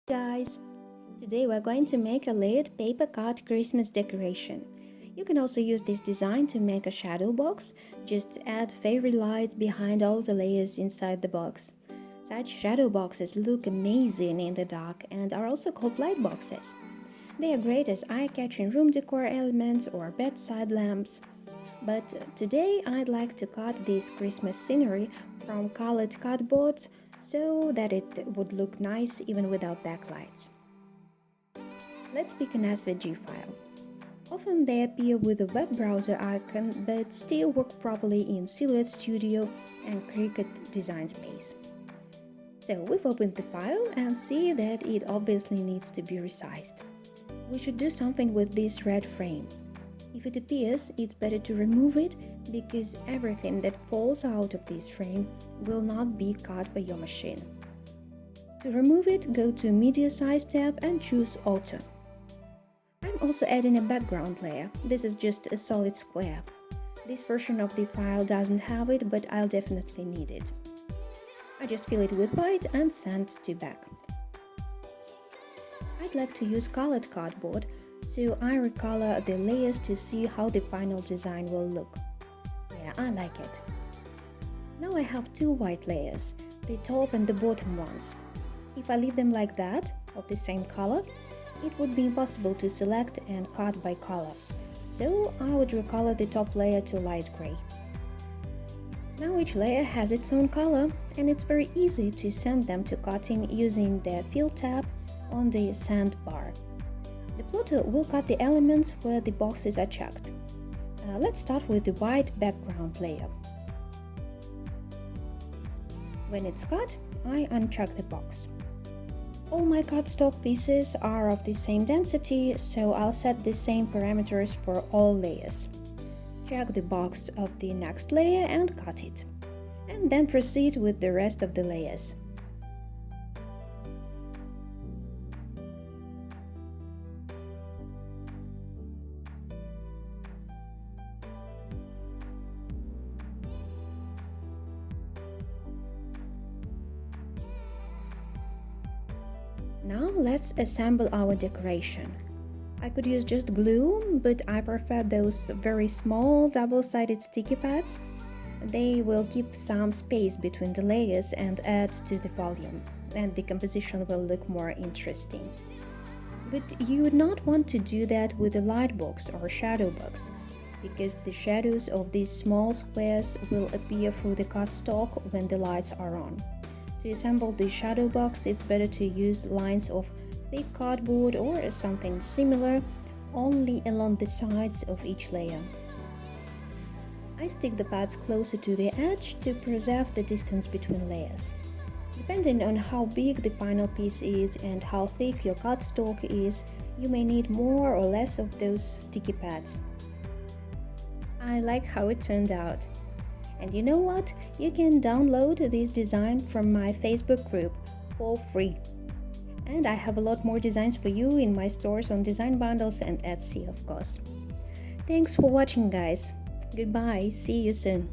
Guys, today we're going to make a layered paper cut Christmas decoration. You can also use this design to make a shadow box. Just add fairy lights behind all the layers inside the box. Such shadow boxes look amazing in the dark and are also called light boxes. They are great as eye-catching room decor elements or bedside lamps. But today I'd like to cut this Christmas scenery from colored cardboard so that it would look nice even without backlights. Let's pick an SVG file. Often they appear with a web browser icon but still work properly in Silhouette Studio and Cricut Design Space. So we've opened the file and see that it obviously needs to be resized. We should do something with this red frame. If it appears, it's better to remove it because everything that falls out of this frame will not be cut by your machine. To remove it, go to Media Size tab and choose Auto. I'm also adding a background layer. This is just a solid square. This version of the file doesn't have it, but I'll definitely need it. I just fill it with white and send to back. I'd like to use colored cardboard, so I recolor the layers to see how the final design will look. Yeah, I like it. Now I have two white layers, the top and the bottom ones. If I leave them like that, of the same color, it would be impossible to select and cut by color, so I would recolor the top layer to light gray. Now each layer has its own color, and it's very easy to send them to cutting using the Fill tab on the Send bar. The plotter will cut the elements where the boxes are checked. Let's start with the white background layer. When it's cut, I uncheck the box. All my cardstock pieces are of the same density, so I'll set the same parameters for all layers. Check the box of the next layer and cut it. And then proceed with the rest of the layers. Now let's assemble our decoration. I could use just glue, but I prefer those very small double-sided sticky pads. They will keep some space between the layers and add to the volume, and the composition will look more interesting. But you would not want to do that with a light box or shadow box, because the shadows of these small squares will appear through the cardstock when the lights are on. To assemble the shadow box, it's better to use lines of thick cardboard or something similar, only along the sides of each layer. I stick the pads closer to the edge to preserve the distance between layers. Depending on how big the final piece is and how thick your cardstock is, you may need more or less of those sticky pads. I like how it turned out. And you know what? You can download this design from my Facebook group for free. And I have a lot more designs for you in my stores on Design Bundles and Etsy, of course. Thanks for watching, guys. Goodbye. See you soon.